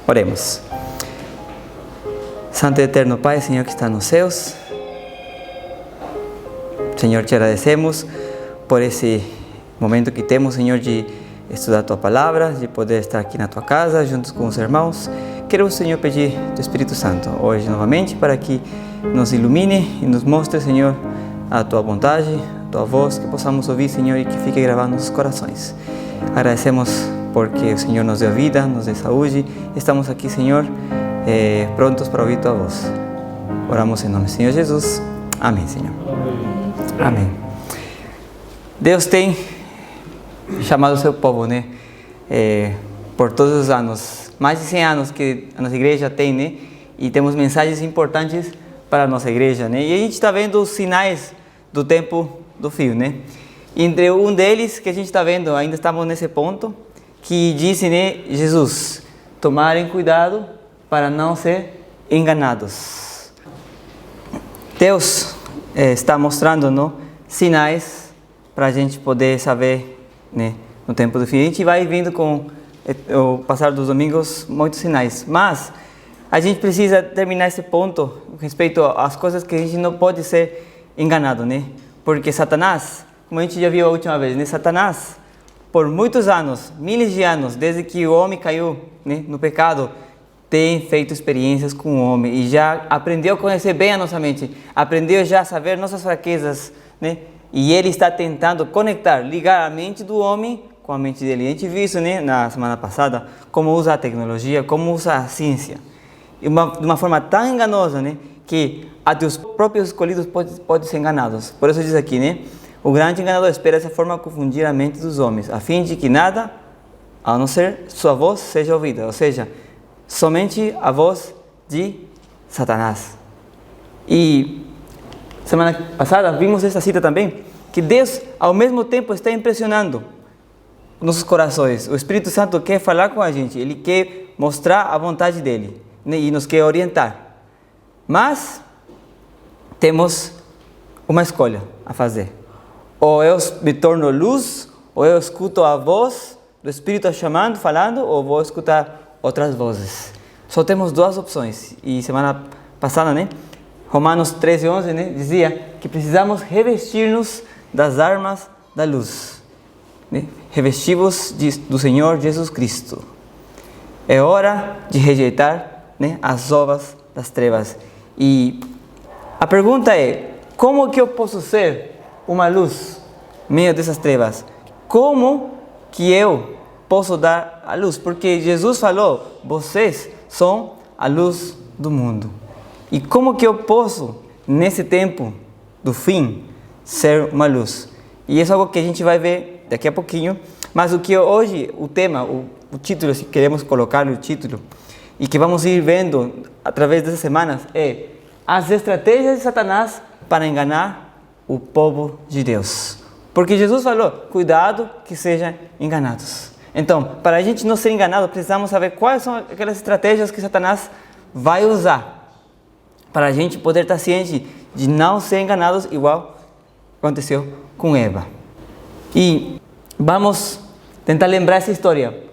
Oremos. Santo e eterno Pai, Senhor que está nos céus, Senhor, te agradecemos por esse momento que temos, Senhor, de estudar a Tua Palavra, de poder estar aqui na Tua casa, juntos com os irmãos. Quero, Senhor, pedir do Espírito Santo hoje novamente para que nos ilumine e nos mostre, Senhor, a Tua vontade, a Tua voz, que possamos ouvir, Senhor, e que fique gravado nos corações. Agradecemos porque o Senhor nos deu vida, nos deu saúde. Estamos aqui, Senhor, prontos para ouvir Tua voz. Oramos em nome do Senhor Jesus. Amém, Senhor. Amém. Deus tem chamado o seu povo, né? Por todos os anos, mais de 100 anos que a nossa igreja tem, né? E temos mensagens importantes para a nossa igreja, né? E a gente está vendo os sinais do tempo do fim, né? Entre um deles que a gente está vendo, ainda estamos nesse ponto, que diz, né, Jesus, tomarem cuidado para não ser enganados. Deus está mostrando, não, sinais para a gente poder saber, né, no tempo do fim. A gente vai vendo com o passar dos domingos muitos sinais, mas a gente precisa terminar esse ponto com respeito às coisas que a gente não pode ser enganado, né? Porque Satanás, como a gente já viu a última vez, né? Satanás, por muitos anos, milhares de anos, desde que o homem caiu, né, no pecado, tem feito experiências com o homem e já aprendeu a conhecer bem a nossa mente, aprendeu já a saber nossas fraquezas, né? E ele está tentando conectar, ligar a mente do homem com a mente dele. A gente viu isso, né, na semana passada, como usa a tecnologia, como usa a ciência. De uma forma tão enganosa, né, que até os próprios escolhidos podem ser enganados. Por isso diz aqui, né, o grande enganador espera dessa forma confundir a mente dos homens, a fim de que nada, a não ser sua voz, seja ouvida. Ou seja, somente a voz de Satanás. E semana passada vimos essa cita também, que Deus ao mesmo tempo está impressionando nossos corações. O Espírito Santo quer falar com a gente, Ele quer mostrar a vontade dEle, né, e nos quer orientar. Mas temos uma escolha a fazer. Ou eu me torno luz, ou eu escuto a voz do Espírito chamando, falando, ou vou escutar outras vozes. Só temos duas opções. E semana passada, né, Romanos 13:11, né, dizia que precisamos revestir-nos das armas da luz, né? Revestivos do Senhor Jesus Cristo. É hora de rejeitar, né, as obras das trevas. E a pergunta é: como que eu posso ser uma luz no meio dessas trevas? Como que eu posso dar a luz? Porque Jesus falou: vocês são a luz do mundo. E como que eu posso, nesse tempo do fim, ser uma luz? E isso é algo que a gente vai ver daqui a pouquinho. Mas o que hoje, o tema, o título, se queremos colocar no título, e que vamos ir vendo através dessas semanas, é as estratégias de Satanás para enganar o povo de Deus. Porque Jesus falou: cuidado que sejam enganados. Então, para a gente não ser enganado, precisamos saber quais são aquelas estratégias que Satanás vai usar para a gente poder estar ciente de não ser enganados, igual aconteceu com Eva. E vamos tentar lembrar essa história.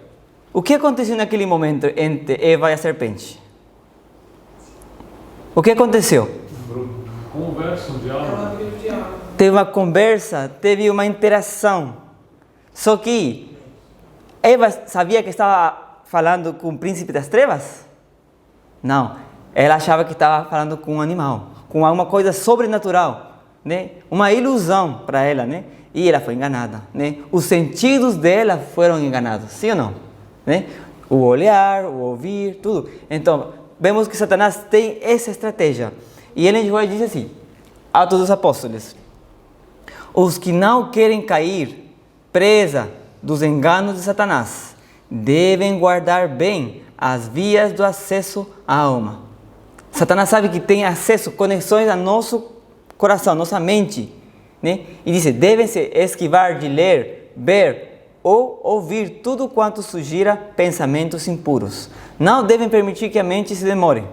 O que aconteceu naquele momento entre Eva e a serpente? O que aconteceu? Conversa, um diálogo. Teve uma conversa, teve uma interação. Só que Eva sabia que estava falando com o príncipe das trevas? Não. Ela achava que estava falando com um animal, com alguma coisa sobrenatural, né? Uma ilusão para ela, né? E ela foi enganada, né? Os sentidos dela foram enganados, sim ou não? Né? O olhar, o ouvir, tudo. Então, vemos que Satanás tem essa estratégia. E ele vai dizer assim, Atos dos Apóstolos: os que não querem cair presa dos enganos de Satanás devem guardar bem as vias do acesso à alma. Satanás sabe que tem acesso, conexões ao nosso coração, nossa mente, né? E diz: devem-se esquivar de ler, ver ou ouvir tudo quanto sugira pensamentos impuros. Não devem permitir que a mente se demore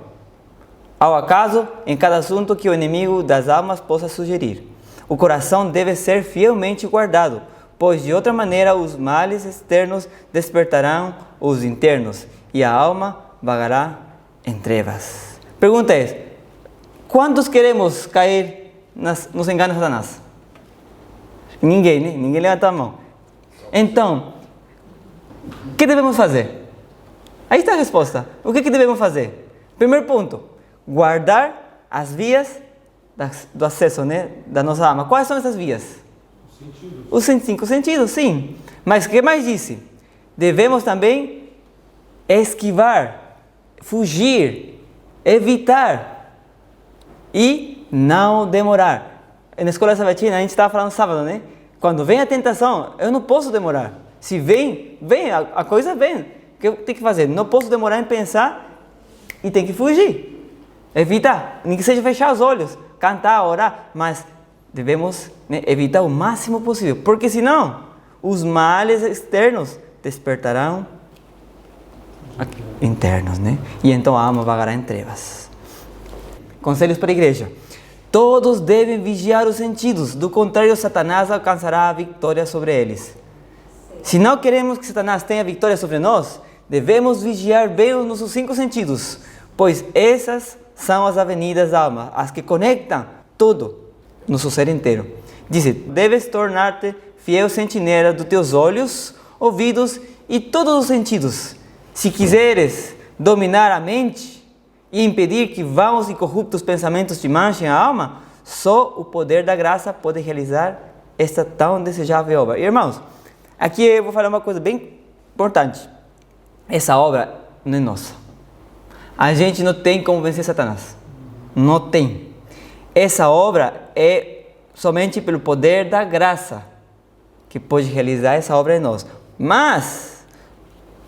ao acaso em cada assunto que o inimigo das almas possa sugerir. O coração deve ser fielmente guardado, pois de outra maneira os males externos despertarão os internos e a alma vagará em trevas. Pergunta é: quantos queremos cair nos enganos de Satanás? Ninguém, né? Ninguém levanta a mão. Então, o que devemos fazer? Aí está a resposta. O que devemos fazer? Primeiro ponto: guardar as vias do acesso, né, da nossa alma. Quais são essas vias? Os 5 sentidos, sim. Mas o que mais disse? Devemos também esquivar, fugir, evitar e não demorar. Na escola sabatina a gente estava falando sábado, né? Quando vem a tentação, eu não posso demorar. Se vem, a coisa vem. O que eu tenho que fazer? Não posso demorar em pensar e tem que fugir. Evitar, nem que seja fechar os olhos, cantar, orar, mas devemos, né, evitar o máximo possível, porque senão os males externos despertarão internos, né? E então a alma vagará em trevas. Conselhos para a igreja: todos devem vigiar os sentidos, do contrário Satanás alcançará a vitória sobre eles. Se não queremos que Satanás tenha vitória sobre nós, devemos vigiar bem os nossos 5 sentidos, pois essas são as avenidas da alma, as que conectam tudo, nosso ser inteiro. Diz: deves tornar-te fiel sentinela dos teus olhos, ouvidos e todos os sentidos. Se quiseres dominar a mente e impedir que vãos e corruptos pensamentos te manchem a alma, só o poder da graça pode realizar esta tão desejável obra. Irmãos, aqui eu vou falar uma coisa bem importante. Essa obra não é nossa. A gente não tem como vencer Satanás. Não tem. Essa obra é somente pelo poder da graça que pode realizar essa obra em nós. Mas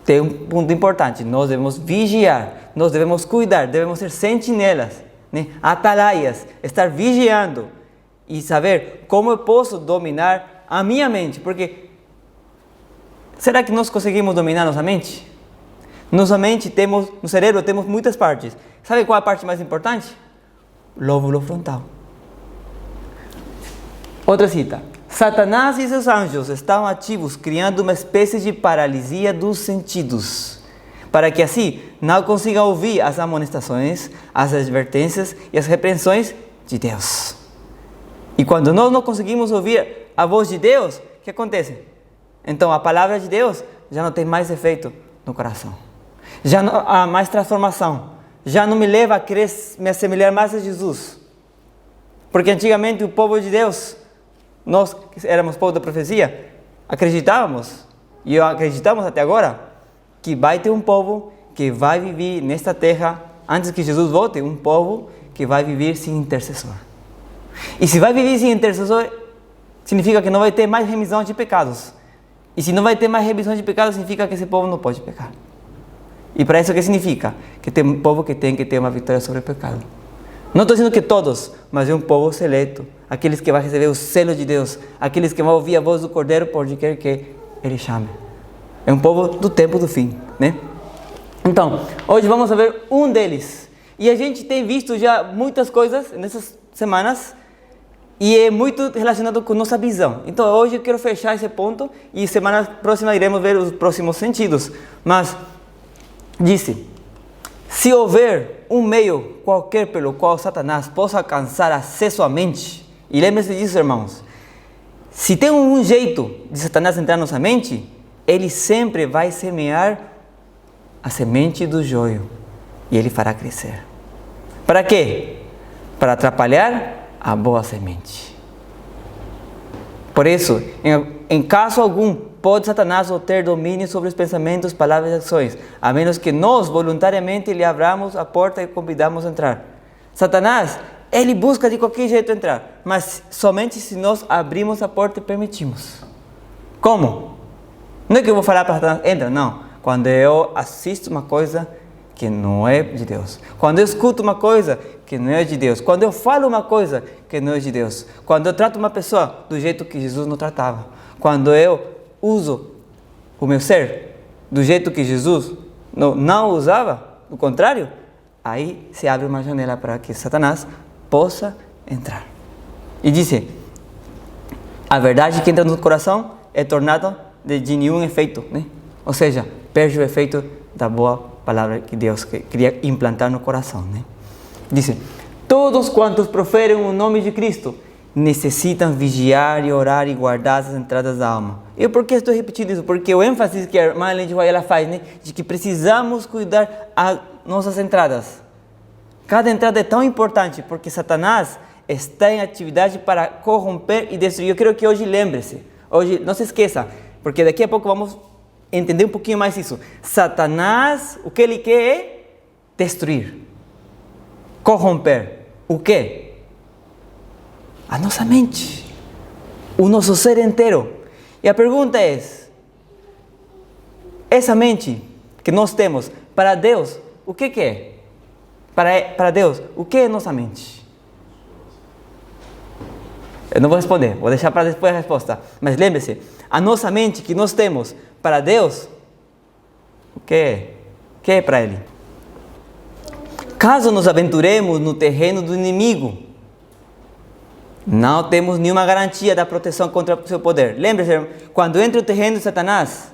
tem um ponto importante: nós devemos vigiar, nós devemos cuidar, devemos ser sentinelas, né? Atalaias, estar vigiando e saber como eu posso dominar a minha mente. Porque será que nós conseguimos dominar nossa mente? Nossa mente no cérebro temos muitas partes. Sabe qual é a parte mais importante? Lóbulo frontal. Outra cita: Satanás e seus anjos estão ativos, criando uma espécie de paralisia dos sentidos, para que assim não consigam ouvir as amonestações, as advertências e as repreensões de Deus. E quando nós não conseguimos ouvir a voz de Deus, o que acontece? Então a palavra de Deus já não tem mais efeito no coração. Já não há mais transformação. Já não me leva a querer me assemelhar mais a Jesus. Porque antigamente o povo de Deus, nós que éramos povo da profecia, acreditávamos, e acreditamos até agora, que vai ter um povo que vai viver nesta terra, antes que Jesus volte, um povo que vai viver sem intercessor. E se vai viver sem intercessor, significa que não vai ter mais remissão de pecados. E se não vai ter mais remissão de pecados, significa que esse povo não pode pecar. E para isso o que significa? Que tem um povo que tem que ter uma vitória sobre o pecado. Não estou dizendo que todos, mas é um povo seleto. Aqueles que vão receber o selo de Deus. Aqueles que vão ouvir a voz do Cordeiro por onde quer que Ele chame. É um povo do tempo do fim, né? Então, hoje vamos ver um deles. E a gente tem visto já muitas coisas nessas semanas. E é muito relacionado com nossa visão. Então hoje eu quero fechar esse ponto. E semana próxima iremos ver os próximos sentidos. Mas disse: se houver um meio qualquer pelo qual Satanás possa alcançar acesso à mente, e lembre-se disso, irmãos, se tem um jeito de Satanás entrar na nossa mente, ele sempre vai semear a semente do joio, e ele fará crescer. Para quê? Para atrapalhar a boa semente. Por isso, em caso algum, pode Satanás ter domínio sobre os pensamentos, palavras e ações, a menos que nós voluntariamente lhe abramos a porta e convidamos a entrar. Satanás, ele busca de qualquer jeito entrar, mas somente se nós abrimos a porta e permitimos. Como? Não é que eu vou falar para Satanás: entra, não. Quando eu assisto uma coisa que não é de Deus, quando eu escuto uma coisa que não é de Deus, quando eu falo uma coisa que não é de Deus, quando eu trato uma pessoa do jeito que Jesus não tratava, quando eu uso o meu ser do jeito que Jesus não usava, do contrário, aí se abre uma janela para que Satanás possa entrar. E disse: a verdade que entra no coração é tornada de nenhum efeito, né? Ou seja, perde o efeito da boa palavra que Deus queria implantar no coração, né? Diz: todos quantos proferem o nome de Cristo necessitam vigiar e orar e guardar as entradas da alma. E por que estou repetindo isso? Porque o ênfase que a irmã Ellen White ela faz, né, de que precisamos cuidar as nossas entradas. Cada entrada é tão importante porque Satanás está em atividade para corromper e destruir. Eu quero que hoje lembre-se, hoje não se esqueça, porque daqui a pouco vamos entender um pouquinho mais isso. Satanás, o que ele quer é destruir, corromper. O quê? A nossa mente, o nosso ser inteiro. E a pergunta é: essa mente que nós temos, para Deus, o que é? Para Deus, o que é nossa mente? Eu não vou responder, vou deixar para depois a resposta. Mas lembre-se, a nossa mente que nós temos, para Deus, o que é? O que é para Ele? Caso nos aventuremos no terreno do inimigo, não temos nenhuma garantia da proteção contra o seu poder. Lembre-se, quando entra no terreno de Satanás,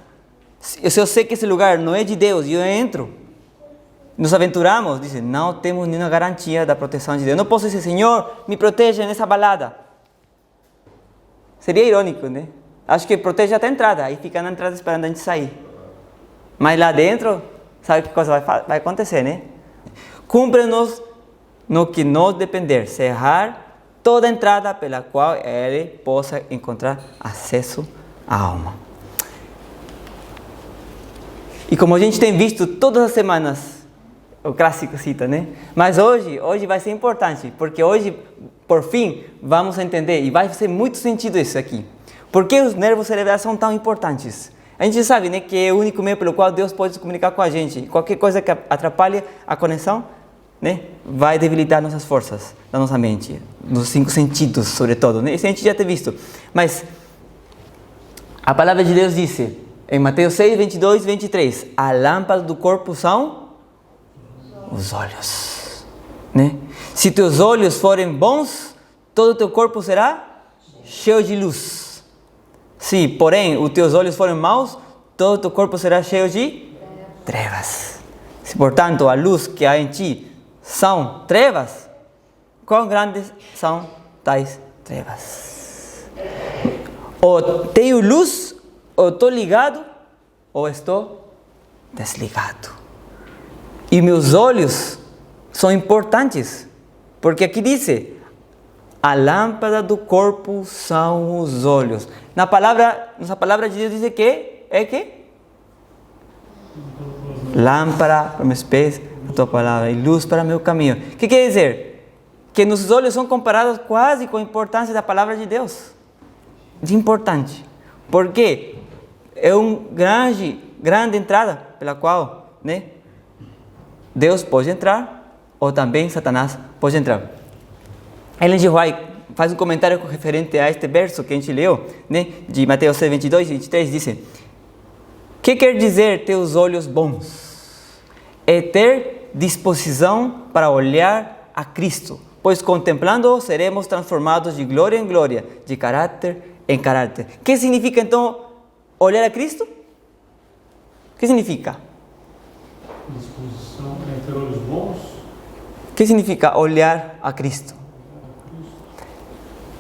se eu sei que esse lugar não é de Deus e eu entro, nos aventuramos, diz, não temos nenhuma garantia da proteção de Deus. Eu não posso dizer: Senhor, me proteja nessa balada. Seria irônico, né? Acho que protege até a entrada, aí fica na entrada esperando a gente sair. Mas lá dentro, sabe que coisa vai acontecer, né? Cumpre-nos no que nos depender, cerrar toda entrada pela qual ele possa encontrar acesso à alma. E como a gente tem visto todas as semanas, o clássico cita, né? Mas hoje vai ser importante, porque hoje, por fim, vamos entender, e vai fazer muito sentido isso aqui. Por que os nervos cerebrais são tão importantes? A gente sabe, né, que é o único meio pelo qual Deus pode se comunicar com a gente. Qualquer coisa que atrapalhe a conexão, né, vai debilitar nossas forças da nossa mente, nos 5 sentidos, sobretudo, né? Isso a gente já tem visto. Mas a palavra de Deus diz, em Mateus 6, 22 e 23, a lâmpada do corpo são os olhos, né? Se teus olhos forem bons, todo o teu corpo será cheio de luz. Se, porém, os teus olhos forem maus, todo o teu corpo será cheio de trevas. Se, portanto, a luz que há em ti são trevas, quão grandes são tais trevas? Ou tenho luz, ou estou ligado, ou estou desligado. E meus olhos são importantes, porque aqui diz: a lâmpada do corpo são os olhos. Nossa palavra de Deus diz que é que? Lâmpada para meus pés, a tua palavra, e luz para meu caminho. O que quer dizer? Que nossos olhos são comparados quase com a importância da palavra de Deus. De importante. Porque é uma grande entrada pela qual, né, Deus pode entrar, ou também Satanás pode entrar. Ellen G. White faz um comentário referente a este verso que a gente leu, né, de Mateus 6, 22 e 23, diz: que quer dizer ter os olhos bons? É ter disposição para olhar a Cristo, pois contemplando-o seremos transformados de glória em glória, de caráter em caráter. O que significa então olhar a Cristo? O que significa? Disposição em ter olhos bons. O que significa olhar a Cristo?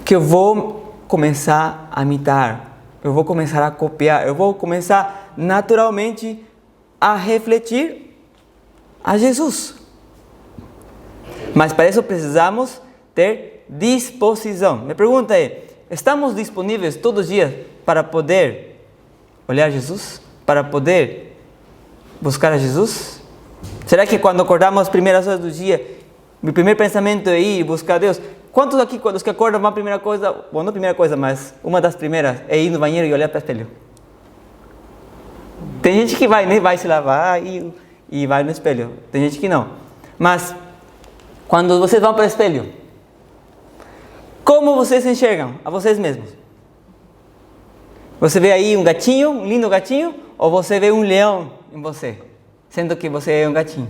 Que eu vou começar a imitar, eu vou começar a copiar, eu vou começar naturalmente a refletir a Jesus. Mas para isso precisamos ter disposição. Minha pergunta é: estamos disponíveis todos os dias para poder olhar Jesus? Para poder buscar a Jesus? Será que quando acordamos as primeiras horas do dia, meu primeiro pensamento é ir buscar Deus? Quantos aqui, quando os que acordam, a primeira coisa, bom, não a primeira coisa, mas uma das primeiras é ir no banheiro e olhar para o espelho? Tem gente que vai, né? Vai se lavar e vai no espelho. Tem gente que não. Mas, quando vocês vão para o espelho, como vocês se enxergam a vocês mesmos? Você vê aí um gatinho, um lindo gatinho, ou você vê um leão em você, sendo que você é um gatinho?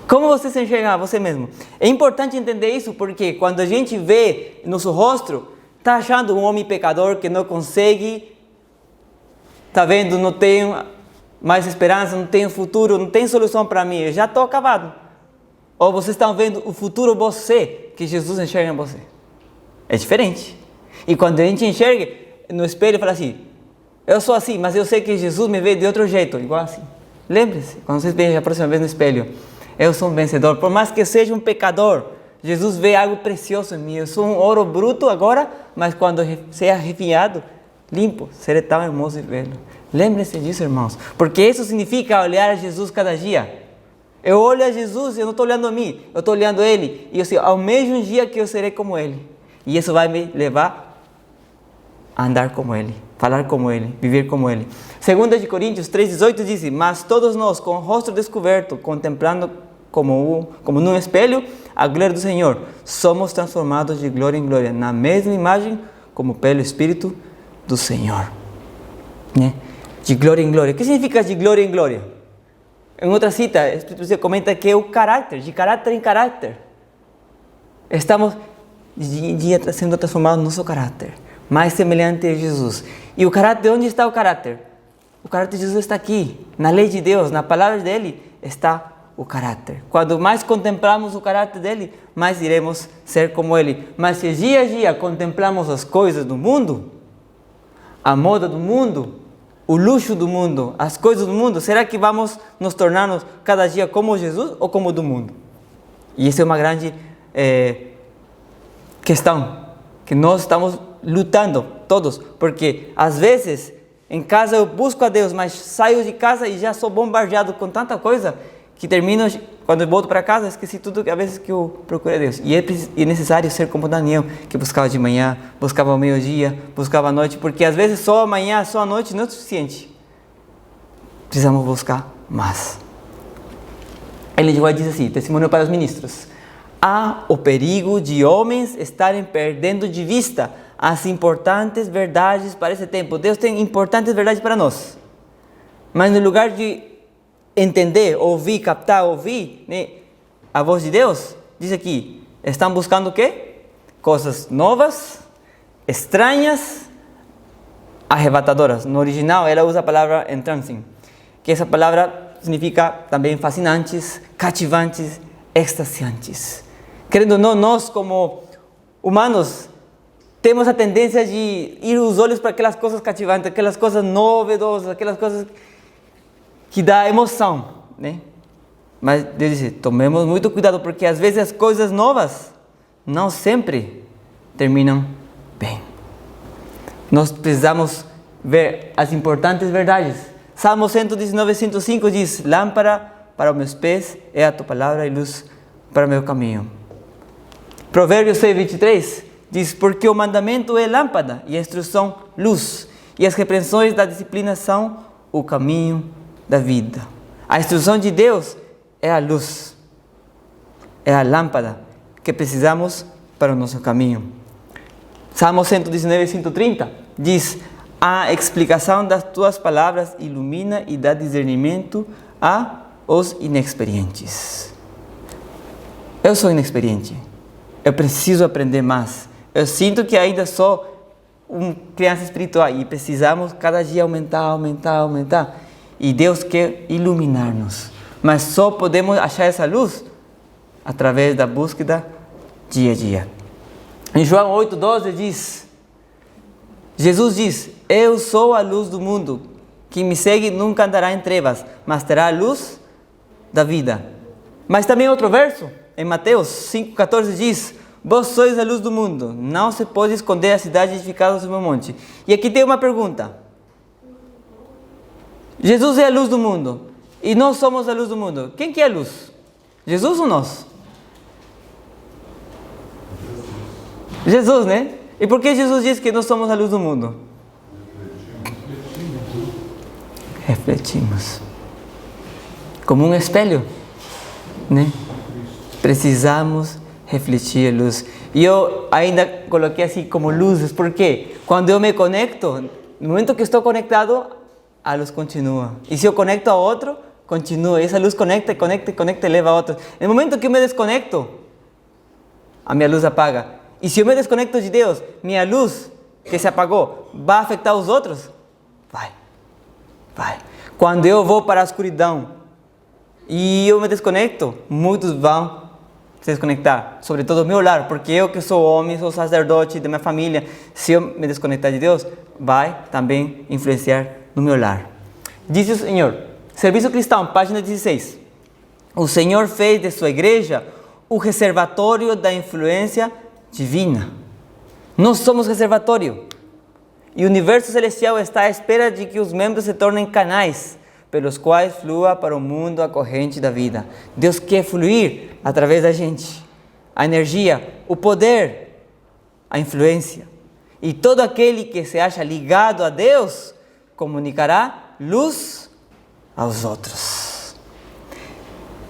Como você se enxerga a você mesmo? É importante entender isso porque quando a gente vê nosso rosto, está achando um homem pecador que não consegue, está vendo, não tem mais esperança, não tenho futuro, não tem solução para mim, eu já estou acabado. Ou vocês estão vendo o futuro você, que Jesus enxerga em você. É diferente. E quando a gente enxerga no espelho e fala assim, eu sou assim, mas eu sei que Jesus me vê de outro jeito, igual assim. Lembre-se, quando vocês veem a próxima vez no espelho, eu sou um vencedor, por mais que eu seja um pecador, Jesus vê algo precioso em mim. Eu sou um ouro bruto agora, mas quando seja refinado, limpo, serei tão hermoso e belo. Lembre-se disso, irmãos, porque isso significa olhar a Jesus cada dia. Eu olho a Jesus e eu não estou olhando a mim, eu estou olhando a Ele. E eu sei, ao mesmo dia que eu serei como Ele. E isso vai me levar a andar como Ele, falar como Ele, viver como Ele. 2 Coríntios 3,18 diz, mas todos nós, com o rosto descoberto, contemplando como num espelho a glória do Senhor, somos transformados de glória em glória, na mesma imagem como pelo Espírito do Senhor. Né? De glória em glória. O que significa de glória em glória? Em outra cita, o Espírito Santo comenta que é o caráter, de caráter em caráter. Estamos dia sendo transformados no nosso caráter, mais semelhante a Jesus. E o caráter, onde está o caráter? O caráter de Jesus está aqui, na lei de Deus, na palavra dele está o caráter. Quando mais contemplamos o caráter dele, mais iremos ser como ele. Mas se dia a dia contemplamos as coisas do mundo, a moda do mundo, o luxo do mundo, as coisas do mundo, será que vamos nos tornar cada dia como Jesus ou como do mundo? E essa é uma grande questão que nós estamos lutando todos, porque às vezes em casa eu busco a Deus, mas saio de casa e já sou bombardeado com tanta coisa que termino, quando eu volto para casa, esqueci tudo que às vezes que eu procurei a Deus. E é necessário ser como Daniel, que buscava de manhã, buscava ao meio-dia, buscava à noite, porque às vezes só amanhã, só à noite não é suficiente. Precisamos buscar mais. Ellen G. White diz assim, testemunho para os ministros: há o perigo de homens estarem perdendo de vista as importantes verdades para esse tempo. Deus tem importantes verdades para nós, mas no lugar de entender, ouvir, captar, ouvir, né, a voz de Deus, diz aqui, estão buscando o quê? Coisas novas, estranhas, arrebatadoras. No original, ela usa a palavra entrancing, que essa palavra significa também fascinantes, cativantes, extasiantes. Querendo ou não, nós como humanos temos a tendência de ir os olhos para aquelas coisas cativantes, aquelas coisas novedosas, aquelas coisas que dá emoção, né? Mas Deus diz, tomemos muito cuidado, porque às vezes as coisas novas não sempre terminam bem. Nós precisamos ver as importantes verdades. Salmo 119, 105 diz, lâmpada para os meus pés é a tua palavra e luz para o meu caminho. Provérbios 6, 23 diz, porque o mandamento é lâmpada e a instrução luz, e as repreensões da disciplina são o caminho da vida. A instrução de Deus é a luz, é a lâmpada que precisamos para o nosso caminho. Salmo 119, 130 diz, a explicação das tuas palavras ilumina e dá discernimento aos inexperientes. Eu sou inexperiente, eu preciso aprender mais, eu sinto que ainda sou uma criança espiritual e precisamos cada dia aumentar. E Deus quer iluminar-nos, mas só podemos achar essa luz através da búsqueda dia a dia. Em João 8,12 diz, Jesus diz, eu sou a luz do mundo, quem me segue nunca andará em trevas, mas terá a luz da vida. Mas também outro verso, em Mateus 5,14 diz, vós sois a luz do mundo, não se pode esconder a cidade edificada sobre um monte. E aqui tem uma pergunta. Jesus é a luz do mundo e nós somos a luz do mundo. Quem que é a luz? Jesus ou nós? Jesus, né? E por que Jesus diz que nós somos a luz do mundo? Refletimos. Como um espelho, né? Precisamos refletir a luz. E eu ainda coloquei assim como luzes, porque quando eu me conecto, no momento que estou conectado, a luz continua. E se eu conecto a outro, continua. E essa luz conecta e leva a outro. No momento que eu me desconecto, a minha luz apaga. E se eu me desconecto de Deus, minha luz que se apagou, vai afetar os outros? Vai. Quando eu vou para a escuridão e eu me desconecto, muitos vão se desconectar, sobretudo o meu lar, porque eu que sou homem, sou sacerdote da minha família, se eu me desconectar de Deus, vai também influenciar no meu lar. Diz o Senhor, Serviço Cristão, página 16. O Senhor fez de sua igreja o reservatório da influência divina. Nós somos reservatório. E o universo celestial está à espera de que os membros se tornem canais pelos quais flua para o mundo a corrente da vida. Deus quer fluir através da gente. A energia, o poder, a influência. E todo aquele que se acha ligado a Deus comunicará luz aos outros.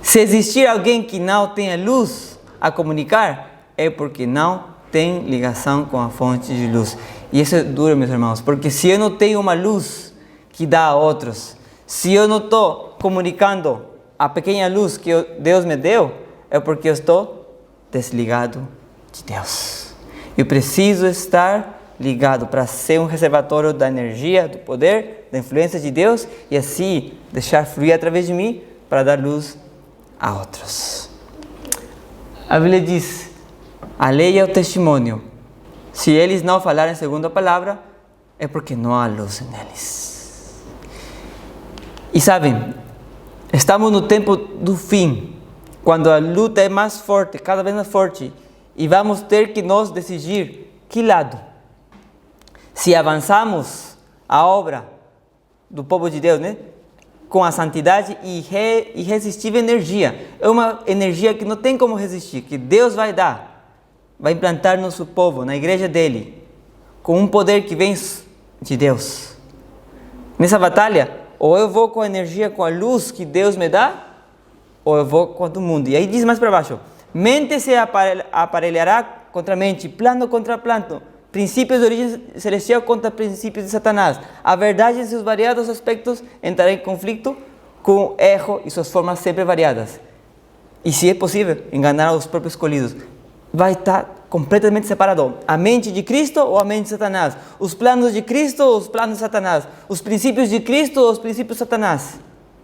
Se existir alguém que não tenha luz a comunicar, é porque não tem ligação com a fonte de luz. E isso é duro, meus irmãos, porque se eu não tenho uma luz que dá a outros, se eu não estou comunicando a pequena luz que Deus me deu, é porque eu estou desligado de Deus. Eu preciso estar ligado para ser um reservatório da energia, do poder, da influência de Deus e assim deixar fluir através de mim para dar luz a outros. A Bíblia diz, a lei é o testemunho. Se eles não falarem segundo a palavra, é porque não há luz neles. E sabem, estamos no tempo do fim, quando a luta é mais forte, cada vez mais forte, e vamos ter que nós decidir que lado. Se avançamos a obra do povo de Deus, né? Com a santidade e irresistível energia. É uma energia que não tem como resistir, que Deus vai dar, vai implantar no nosso povo, na igreja dele, com um poder que vem de Deus. Nessa batalha, ou eu vou com a energia, com a luz que Deus me dá, ou eu vou contra o mundo. E aí diz mais para baixo, mente se aparelhará contra mente, plano contra plano, princípios de origem celestial contra princípios de Satanás. A verdade em seus variados aspectos entrará em conflito com o erro e suas formas sempre variadas. E se é possível, enganar os próprios escolhidos. Vai estar completamente separado. A mente de Cristo ou a mente de Satanás? Os planos de Cristo ou os planos de Satanás? Os princípios de Cristo ou os princípios de Satanás?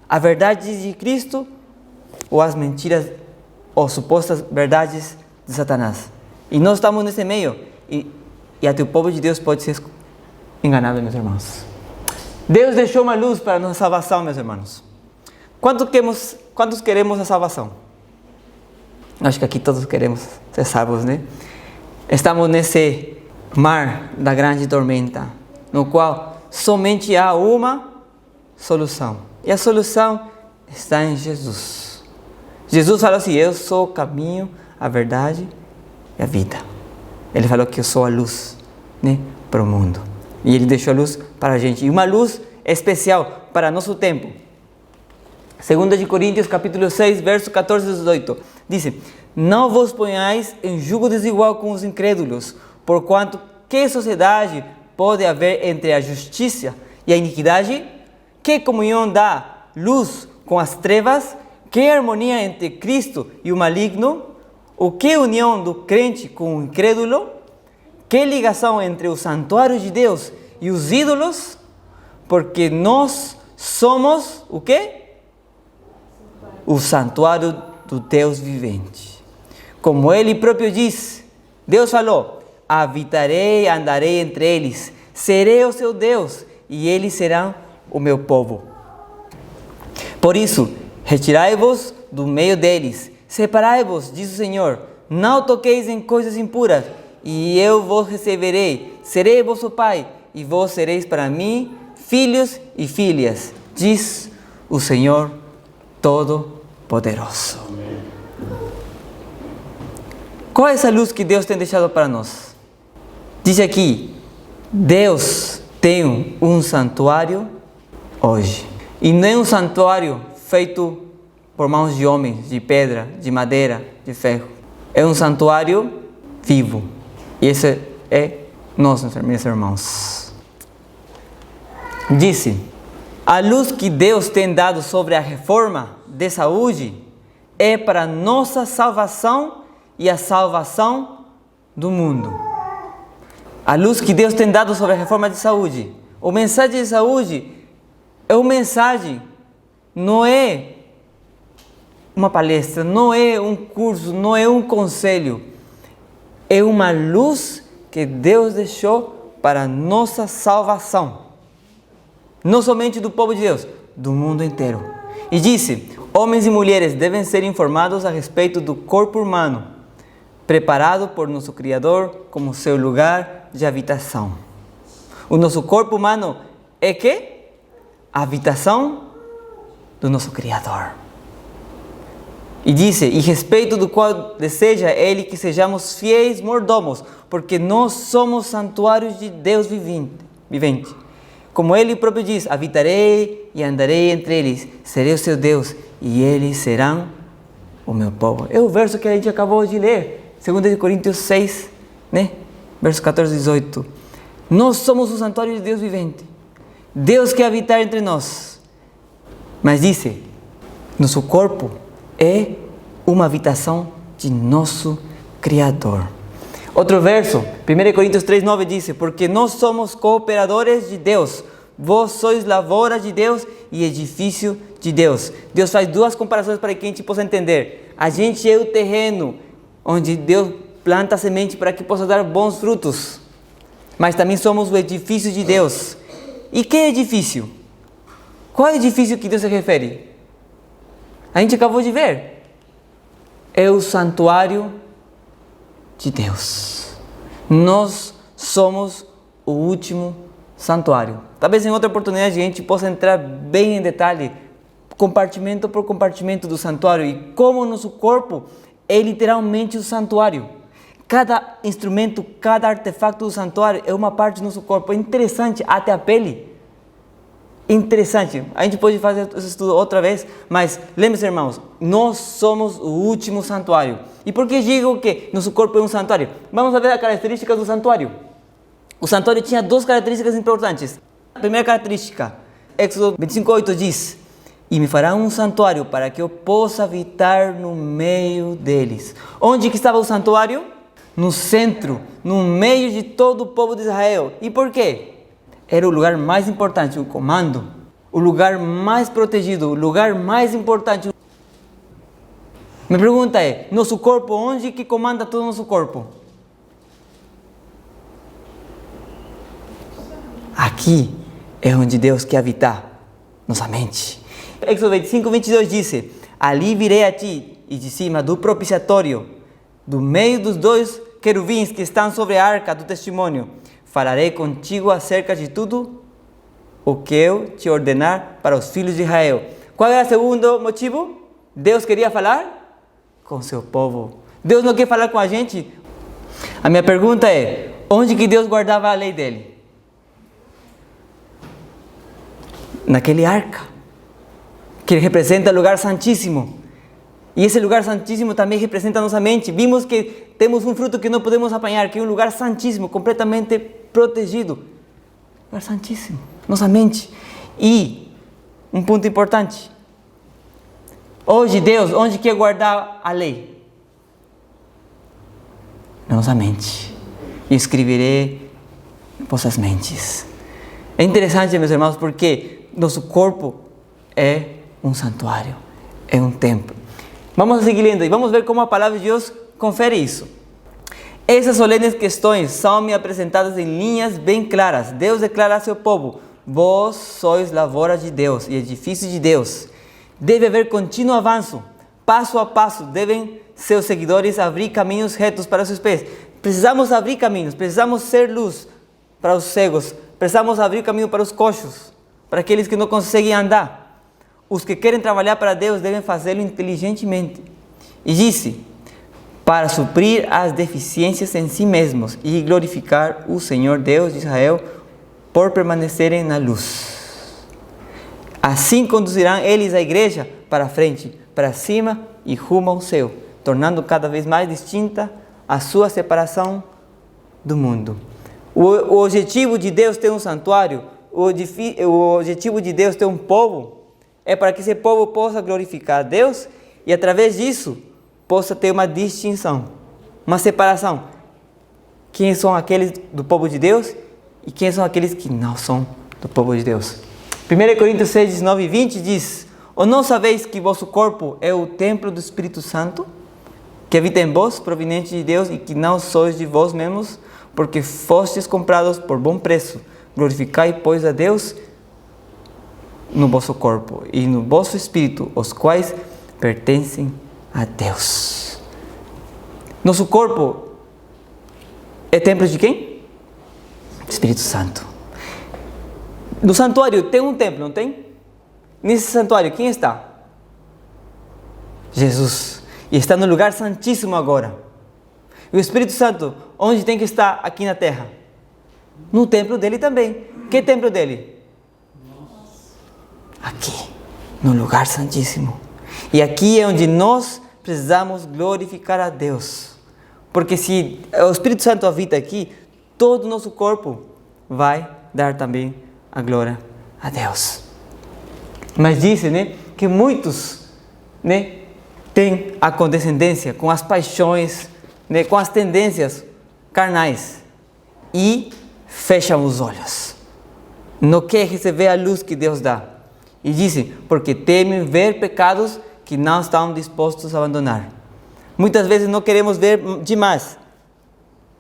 A verdade de Cristo ou as mentiras ou supostas verdades de Satanás? E nós estamos nesse meio. E até o povo de Deus pode ser enganado, meus irmãos. Deus deixou uma luz para a nossa salvação, meus irmãos. Quantos queremos a salvação? Acho que aqui todos queremos ser salvos, né? Estamos nesse mar da grande tormenta, no qual somente há uma solução. E a solução está em Jesus. Jesus falou assim, eu sou o caminho, a verdade e a vida. Ele falou que eu sou a luz, né, para o mundo. E Ele deixou a luz para a gente. E uma luz especial para nosso tempo. 2 de Coríntios, capítulo 6, verso 14 e 18. Diz, não vos ponhais em jugo desigual com os incrédulos, porquanto que sociedade pode haver entre a justiça e a iniquidade? Que comunhão dá luz com as trevas? Que harmonia entre Cristo e o maligno? O que união do crente com o incrédulo? Que ligação entre o santuário de Deus e os ídolos? Porque nós somos o quê? O santuário do Deus vivente. Como Ele próprio diz, Deus falou, habitarei, andarei entre eles, serei o seu Deus e eles serão o meu povo. Por isso, retirai-vos do meio deles, separai-vos, diz o Senhor, não toqueis em coisas impuras, e eu vos receberei, serei vosso Pai, e vós sereis para mim filhos e filhas, diz o Senhor Todo-Poderoso. Qual é essa luz que Deus tem deixado para nós? Diz aqui, Deus tem um santuário hoje, e não é um santuário feito por mãos de homens, de pedra, de madeira, de ferro. É um santuário vivo. E esse é nós, meus irmãos. Disse, a luz que Deus tem dado sobre a reforma de saúde é para nossa salvação e a salvação do mundo. A luz que Deus tem dado sobre a reforma de saúde. O mensagem de saúde é É uma mensagem, não é uma palestra, não é um curso, não é um conselho. É uma luz que Deus deixou para nossa salvação. Não somente do povo de Deus, do mundo inteiro. E disse: homens e mulheres devem ser informados a respeito do corpo humano, preparado por nosso Criador como seu lugar de habitação. O nosso corpo humano é que? A habitação do nosso Criador. E disse: e respeito do qual deseja Ele que sejamos fiéis mordomos, porque nós somos santuários de Deus vivente. Como Ele próprio diz: habitarei e andarei entre eles, serei o seu Deus, e eles serão o meu povo. É o verso que a gente acabou de ler, 2 Coríntios 6, né? Verso 14 e 18. Nós somos o santuário de Deus vivente. Deus quer habitar entre nós. Mas disse: nosso corpo é uma habitação de nosso Criador. Outro verso, 1 Coríntios 3:9 diz: porque nós somos cooperadores de Deus, vós sois lavoura de Deus e edifício de Deus. Deus faz duas comparações para que a gente possa entender. A gente é o terreno onde Deus planta a semente para que possa dar bons frutos, mas também somos o edifício de Deus. E que edifício? Qual é o edifício que Deus se refere? A gente acabou de ver. É o santuário de Deus. Nós somos o último santuário. Talvez em outra oportunidade a gente possa entrar bem em detalhe, compartimento por compartimento do santuário, e como o nosso corpo é literalmente o santuário. Cada instrumento, cada artefato do santuário é uma parte do nosso corpo. É interessante, até a pele. Interessante. A gente pode fazer esse estudo outra vez, mas lembre-se, irmãos, nós somos o último santuário. E por que digo que nosso corpo é um santuário? Vamos ver a característica do santuário. O santuário tinha duas características importantes. A primeira característica, Êxodo 25:8 diz: e me fará um santuário para que eu possa habitar no meio deles. Onde que estava o santuário? No centro, no meio de todo o povo de Israel. E por quê? Era o lugar mais importante, o comando, o lugar mais protegido, o lugar mais importante. Minha pergunta é: nosso corpo, onde que comanda todo o nosso corpo? Aqui é onde Deus quer habitar nossa mente. Êxodo 25:22 diz: ali virei a ti, e de cima do propiciatório, do meio dos dois querubins que estão sobre a arca do testemunho, falarei contigo acerca de tudo o que eu te ordenar para os filhos de Israel. Qual é o segundo motivo? Deus queria falar com seu povo. Deus não quer falar com a gente. A minha pergunta é: onde que Deus guardava a lei dele? Naquele arca, que representa o lugar santíssimo. E esse lugar santíssimo também representa a nossa mente. Vimos que temos um fruto que não podemos apanhar, que é um lugar santíssimo, completamente protegido. Lugar santíssimo, nossa mente. E um ponto importante: hoje Deus, onde quer guardar a lei? Na nossa mente. E escreverei em vossas mentes. É interessante, meus irmãos, porque nosso corpo é um santuário, é um templo. Vamos seguir lendo e vamos ver como a palavra de Deus confere isso. Essas solenes questões são-me apresentadas em linhas bem claras. Deus declara a seu povo: vós sois lavoura de Deus e edifício de Deus. Deve haver contínuo avanço. Passo a passo devem seus seguidores abrir caminhos retos para seus pés. Precisamos abrir caminhos, precisamos ser luz para os cegos, precisamos abrir caminho para os coxos, para aqueles que não conseguem andar. Os que querem trabalhar para Deus devem fazê-lo inteligentemente. E disse: para suprir as deficiências em si mesmos e glorificar o Senhor Deus de Israel por permanecerem na luz. Assim conduzirão eles a igreja para frente, para cima e rumo ao céu, tornando cada vez mais distinta a sua separação do mundo. O objetivo de Deus ter um santuário, o objetivo de Deus ter um povo, é para que esse povo possa glorificar a Deus e através disso possa ter uma distinção, uma separação. Quem são aqueles do povo de Deus e quem são aqueles que não são do povo de Deus. 1 Coríntios 6, 19 e 20 diz: ou não sabeis que vosso corpo é o templo do Espírito Santo, que habita em vós, proveniente de Deus, e que não sois de vós mesmos, porque fostes comprados por bom preço. Glorificai, pois, a Deus no vosso corpo e no vosso espírito, os quais pertencem a Deus. Nosso corpo é templo de quem? Espírito Santo. No santuário tem um templo, não tem? Nesse santuário, quem está? Jesus. E está no lugar santíssimo agora. E o Espírito Santo, onde tem que estar aqui na terra? No templo dele também. Que templo dele? Aqui, no lugar santíssimo. E aqui é onde nós precisamos glorificar a Deus. Porque se o Espírito Santo habita aqui, todo o nosso corpo vai dar também a glória a Deus. Mas disse, que muitos, têm a condescendência com as paixões, com as tendências carnais e fecham os olhos. Não quer receber a luz que Deus dá. E disse, porque temem ver pecados que não estão dispostos a abandonar. Muitas vezes não queremos ver demais.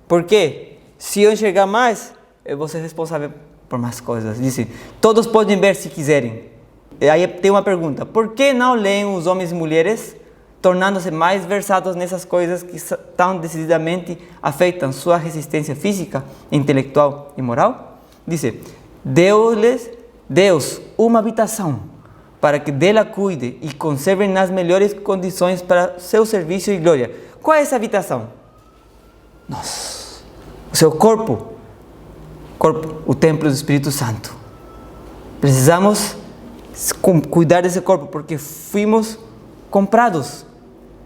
Por quê? Se eu enxergar mais, eu vou ser responsável por mais coisas. Disse, todos podem ver se quiserem. E aí tem uma pergunta: por que não leem os homens e mulheres, tornando-se mais versados nessas coisas que tão decididamente afetam sua resistência física, intelectual e moral? Dice, deu-lhes Deus uma habitação, para que dela cuide e conservem nas melhores condições para seu serviço e glória. Qual é essa habitação? Nós. O seu corpo, o templo do Espírito Santo. Precisamos cuidar desse corpo, porque fomos comprados.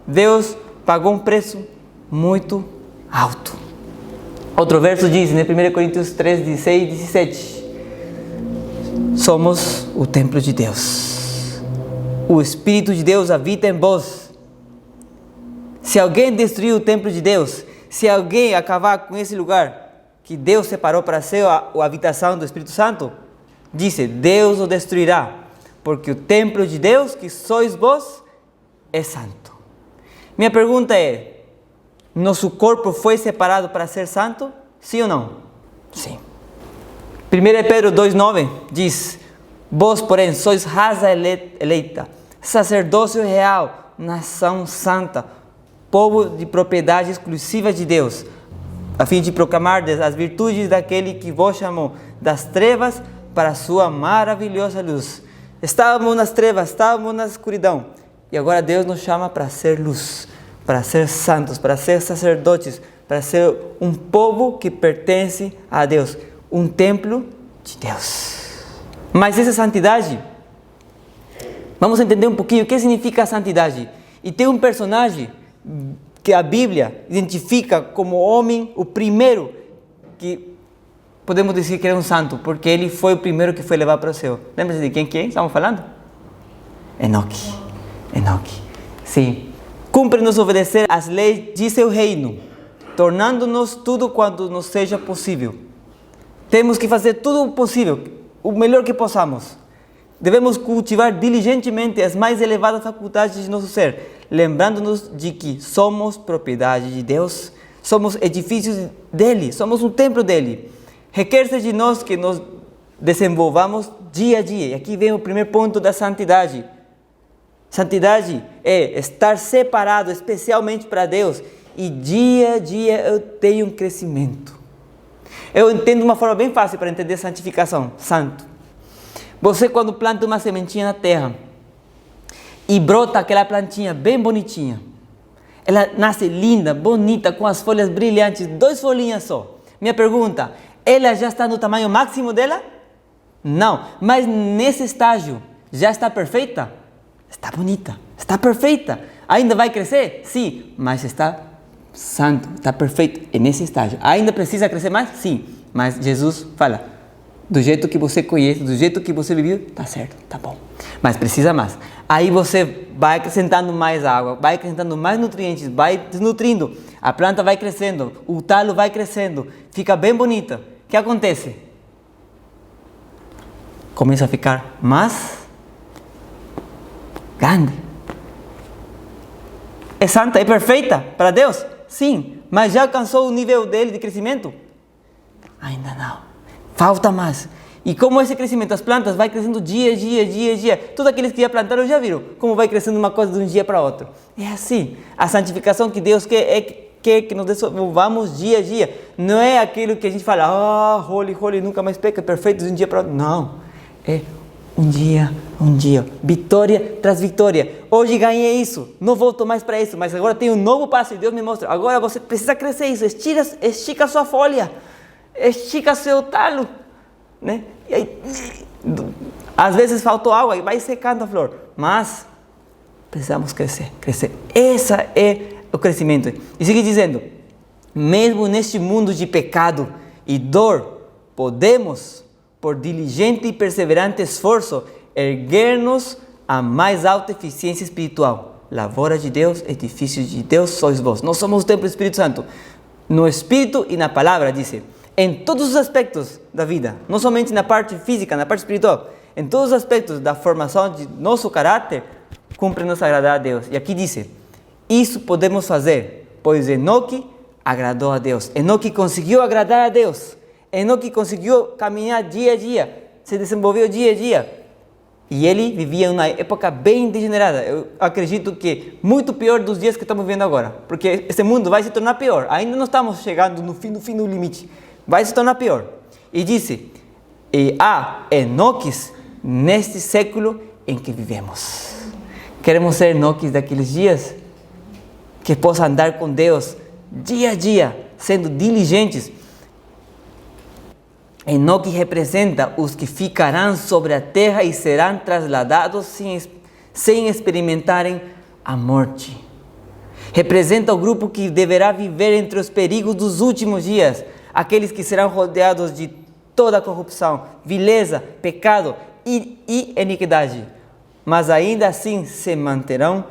Deus pagou um preço muito alto. Outro verso diz, 1 Coríntios 3, 16 e 17, somos o templo de Deus. O Espírito de Deus habita em vós. Se alguém destruir o templo de Deus, se alguém acabar com esse lugar que Deus separou para ser a habitação do Espírito Santo, disse, Deus o destruirá, porque o templo de Deus, que sois vós, é santo. Minha pergunta é, nosso corpo foi separado para ser santo? Sim ou não? Sim. 1 Pedro 2,9 diz, vós, porém, sois raça eleita, sacerdócio real, nação santa, povo de propriedade exclusiva de Deus, a fim de proclamar as virtudes daquele que vos chamou das trevas para a sua maravilhosa luz. Estávamos nas trevas, estávamos na escuridão, e agora Deus nos chama para ser luz, para ser santos, para ser sacerdotes, para ser um povo que pertence a Deus, um templo de Deus. Mas essa santidade, vamos entender um pouquinho o que significa a santidade. E tem um personagem que a Bíblia identifica como homem, o primeiro que podemos dizer que era um santo, porque ele foi o primeiro que foi levado para o céu. Lembra-se de quem estamos falando? Enoque. Sim. Cumpre-nos obedecer às leis de seu reino, tornando-nos tudo quanto nos seja possível. Temos que fazer tudo o possível, o melhor que possamos. Devemos cultivar diligentemente as mais elevadas faculdades de nosso ser, lembrando-nos de que somos propriedade de Deus, somos edifícios dele, somos um templo dele. Requer-se de nós que nos desenvolvamos dia a dia. E aqui vem o primeiro ponto da santidade. Santidade é estar separado especialmente para Deus, e dia a dia eu tenho um crescimento. Eu entendo uma forma bem fácil para entender santificação, santo. Você, quando planta uma sementinha na terra e brota aquela plantinha bem bonitinha, ela nasce linda, bonita, com as folhas brilhantes, 2 folhinhas só. Minha pergunta, ela já está no tamanho máximo dela? Não, mas nesse estágio já está perfeita? Está bonita, está perfeita. Ainda vai crescer? Sim, mas está santo, está perfeito. É nesse estágio. Ainda precisa crescer mais? Sim, mas Jesus fala, do jeito que você conhece, do jeito que você viveu, está certo, está bom. Mas precisa mais. Aí você vai acrescentando mais água, vai acrescentando mais nutrientes, vai desnutrindo. A planta vai crescendo, o talo vai crescendo, fica bem bonita. O que acontece? começa a ficar mais grande. É santa, é perfeita para Deus? Sim, mas já alcançou o nível dele de crescimento? Ainda não. Falta mais. E como esse crescimento, as plantas vai crescendo dia a dia. Todos aqueles que já plantaram já viram como vai crescendo uma coisa de um dia para outro. É assim. A santificação que Deus quer que nos desenvolvamos dia a dia. Não é aquilo que a gente fala, holy, nunca mais peca, perfeito de um dia para outro. Não. É um dia. Vitória tras vitória. Hoje ganhei isso, não volto mais para isso, mas agora tem um novo passo e Deus me mostra. Agora você precisa crescer isso. Estica sua folha. Estica seu talo. Né? E aí, às vezes faltou água e vai secando a flor, mas precisamos crescer. Esse é o crescimento. E sigue dizendo, mesmo neste mundo de pecado e dor, podemos, por diligente e perseverante esforço, erguer-nos a mais alta eficiência espiritual. Lavoura de Deus, edifício de Deus sois vós. Nós somos o templo do Espírito Santo. No Espírito e na Palavra, diz. Em todos os aspectos da vida, não somente na parte física, na parte espiritual, em todos os aspectos da formação de nosso caráter, cumpre-nos agradar a Deus. E aqui diz, isso podemos fazer, pois Enoque agradou a Deus. Enoque conseguiu agradar a Deus. Enoque conseguiu caminhar dia a dia, se desenvolveu dia a dia. E ele vivia em uma época bem degenerada. Eu acredito que muito pior dos dias que estamos vivendo agora, porque esse mundo vai se tornar pior. Ainda não estamos chegando no fim do limite. Vai se tornar pior. E disse, e há Enoques neste século em que vivemos. Queremos ser Enoques daqueles dias que possa andar com Deus dia a dia, sendo diligentes. Enoque representa os que ficarão sobre a terra e serão trasladados sem experimentarem a morte. Representa o grupo que deverá viver entre os perigos dos últimos dias. Aqueles que serão rodeados de toda corrupção, vileza, pecado e iniquidade, mas ainda assim se manterão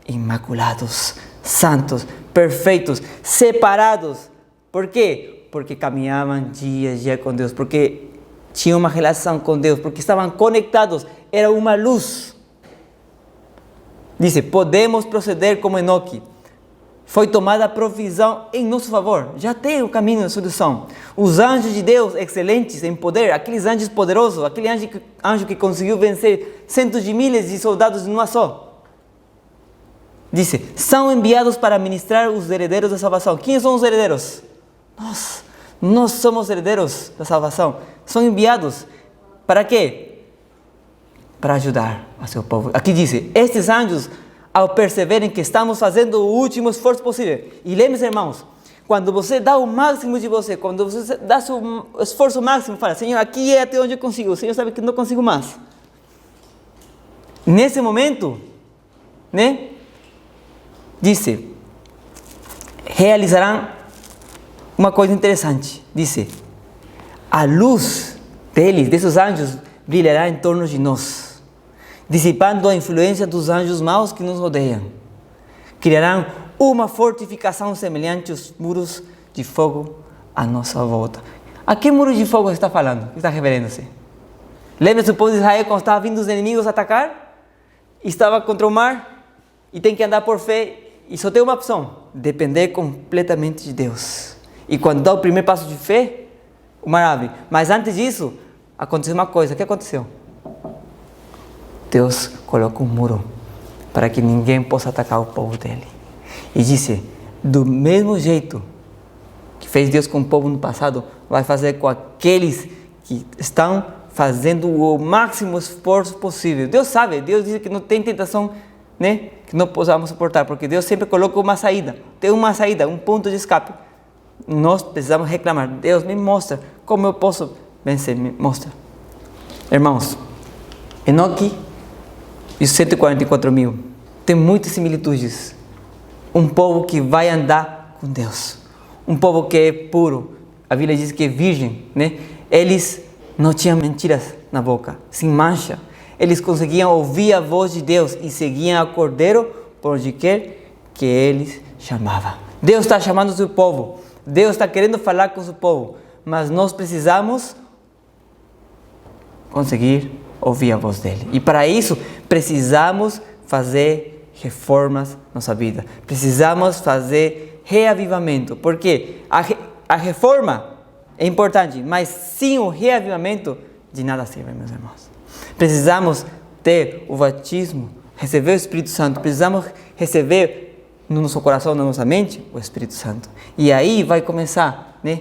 imaculados, santos, perfeitos, separados. Por quê? Porque caminhavam dia a dia com Deus, porque tinham uma relação com Deus, porque estavam conectados, era uma luz. Diz, podemos proceder como Enoque. Foi tomada a provisão em nosso favor. Já tem o caminho da solução. Os anjos de Deus, excelentes em poder, aqueles anjos poderosos, aquele anjo que conseguiu vencer centos de milhares de soldados numa só. Disse, são enviados para ministrar os herdeiros da salvação. Quem são os herdeiros? Nós somos herdeiros da salvação. São enviados para quê? Para ajudar a seu povo. Aqui diz, estes anjos, ao perceberem que estamos fazendo o último esforço possível. E lembre-se, irmãos, quando você dá o máximo de você, quando você dá seu esforço máximo, fala, Senhor, aqui é até onde eu consigo. O Senhor sabe que não consigo mais. Nesse momento, né? Disse, realizarão uma coisa interessante. Disse, a luz deles, desses anjos, brilhará em torno de nós, dissipando a influência dos anjos maus que nos rodeiam. Criarão uma fortificação semelhante aos muros de fogo à nossa volta. A que muro de fogo está falando? Está referindo-se? Lembra-se o povo de Israel quando estava vindo os inimigos atacar? Estava contra o mar e tem que andar por fé e só tem uma opção, depender completamente de Deus. E quando dá o primeiro passo de fé, o mar abre. Mas antes disso, aconteceu uma coisa. O que aconteceu? Deus colocou um muro para que ninguém possa atacar o povo dele. E disse, do mesmo jeito que fez Deus com o povo no passado, vai fazer com aqueles que estão fazendo o máximo esforço possível. Deus sabe, Deus diz que não tem tentação, né, que não possamos suportar, porque Deus sempre coloca uma saída. Tem uma saída, um ponto de escape. Nós precisamos reclamar. Deus, me mostra como eu posso vencer, me mostra. Irmãos, Enoque e os 144 mil tem muitas similitudes. Um povo que vai andar com Deus, um povo que é puro. A Bíblia diz que é virgem, né? Eles não tinham mentiras na boca, sem mancha. Eles conseguiam ouvir a voz de Deus e seguiam ao Cordeiro por onde quer que eles chamavam. Deus está chamando o seu povo. Deus está querendo falar com o seu povo, mas nós precisamos conseguir ouvir a voz dele. E para isso, precisamos fazer reformas na nossa vida. Precisamos fazer reavivamento. Porque a reforma é importante, mas sem o reavivamento, de nada serve, meus irmãos. Precisamos ter o batismo, receber o Espírito Santo. Precisamos receber no nosso coração, na nossa mente, o Espírito Santo. E aí vai começar, né,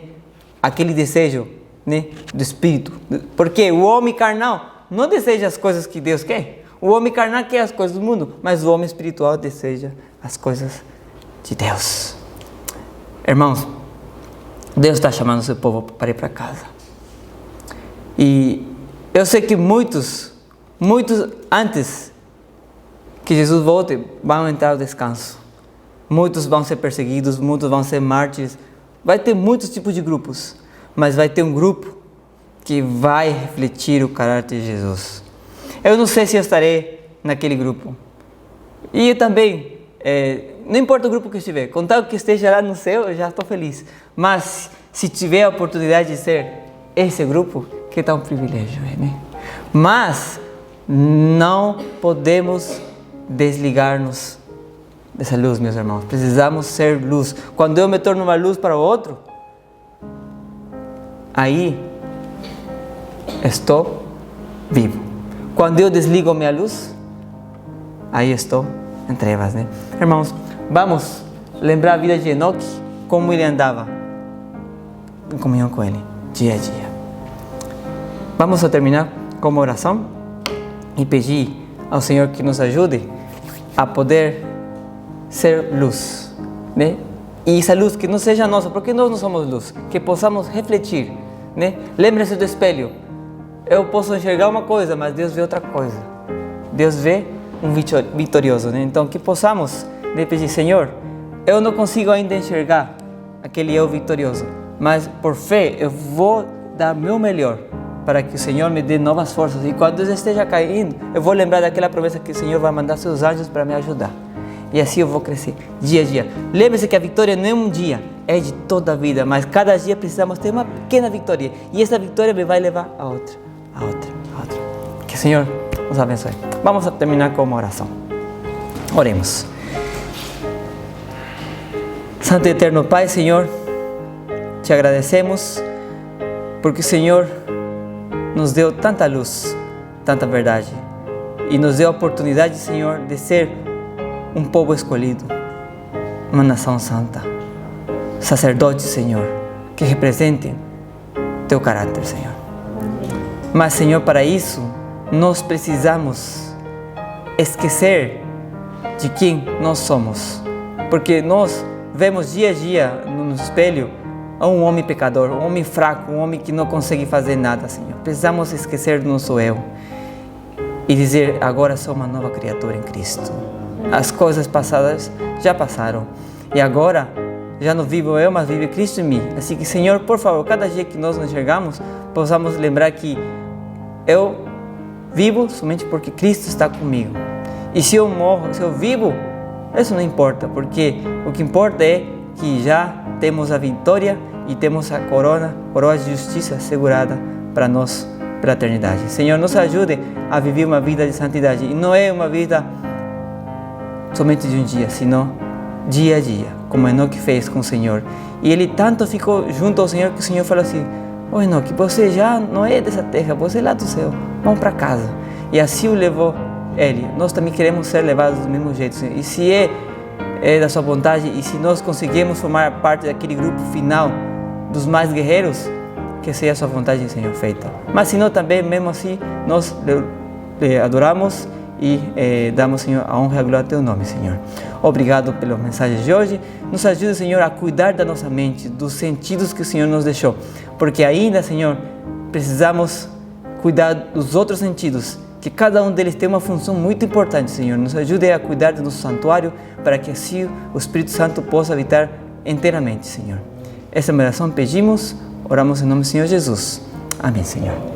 aquele desejo, né, do Espírito. Porque o homem carnal não deseja as coisas que Deus quer. O homem carnal quer as coisas do mundo, mas o homem espiritual deseja as coisas de Deus. Irmãos, Deus está chamando o seu povo para ir para casa. E eu sei que muitos antes que Jesus volte, vão entrar no descanso. Muitos vão ser perseguidos, muitos vão ser mártires. Vai ter muitos tipos de grupos, mas vai ter um grupo que vai refletir o caráter de Jesus. Eu não sei se eu estarei naquele grupo. E eu também, não importa o grupo que eu estiver, contanto que esteja lá no céu, eu já estou feliz. Mas se tiver a oportunidade de ser esse grupo, que tal um privilégio, né? Mas não podemos desligar-nos dessa luz, meus irmãos. Precisamos ser luz. Quando eu me torno uma luz para o outro, aí estou vivo. Quando eu desligo minha luz, aí estou em trevas, né? Irmãos, vamos lembrar a vida de Enoque, como ele andava em comunhão com ele, dia a dia. Vamos terminar com uma oração e pedir ao Senhor que nos ajude a poder ser luz, né? E essa luz que não seja nossa, porque nós não somos luz, que possamos refletir, né? Lembre-se do espelho. Eu posso enxergar uma coisa, mas Deus vê outra coisa. Deus vê um vitorioso, né? Então que possamos, né, pedir, Senhor, eu não consigo ainda enxergar aquele eu vitorioso, mas por fé eu vou dar meu melhor para que o Senhor me dê novas forças. E quando eu esteja caindo, eu vou lembrar daquela promessa que o Senhor vai mandar seus anjos para me ajudar. E assim eu vou crescer dia a dia. Lembre-se que a vitória não é um dia, é de toda a vida. Mas cada dia precisamos ter uma pequena vitória. E essa vitória me vai levar a outra, a outra, a outra. Que o Senhor nos abençoe. Vamos terminar com uma oração. Oremos. Santo e eterno Pai, Senhor, te agradecemos porque o Senhor nos deu tanta luz, tanta verdade. E nos deu a oportunidade, Senhor, de ser um povo escolhido, uma nação santa, sacerdotes, Senhor, que representem teu caráter, Senhor. Mas, Senhor, para isso, nós precisamos esquecer de quem nós somos, porque nós vemos dia a dia no espelho um homem pecador, um homem fraco, um homem que não consegue fazer nada, Senhor. Precisamos esquecer do nosso eu e dizer, agora sou uma nova criatura em Cristo. As coisas passadas já passaram e agora já não vivo eu, mas vive Cristo em mim. Assim que, Senhor, por favor, cada dia que nós nos enxergamos, possamos lembrar que eu vivo somente porque Cristo está comigo. E se eu morro, se eu vivo, isso não importa, porque o que importa é que já temos a vitória e temos a coroa de justiça assegurada para nós, para a eternidade. Senhor, nos ajude a viver uma vida de santidade. E não é uma vida somente de um dia, senão dia a dia, como Enoque fez com o Senhor. E ele tanto ficou junto ao Senhor que o Senhor falou assim, ô Enoque, você já não é dessa terra, você é lá do céu, vamos para casa. E assim o levou ele. Nós também queremos ser levados do mesmo jeito, Senhor. E se é da sua vontade, e se nós conseguirmos formar parte daquele grupo final dos mais guerreiros, que seja a sua vontade, Senhor, feita. Mas se não, também, mesmo assim, nós adoramos e damos, Senhor, a honra e a glória ao teu nome, Senhor. Obrigado pelas mensagens de hoje. Nos ajude, Senhor, a cuidar da nossa mente, dos sentidos que o Senhor nos deixou, porque ainda, Senhor, precisamos cuidar dos outros sentidos, que cada um deles tem uma função muito importante, Senhor. Nos ajude a cuidar do nosso santuário, para que assim o Espírito Santo possa habitar inteiramente, Senhor. Essa oração pedimos, oramos em nome do Senhor Jesus. Amém, Senhor.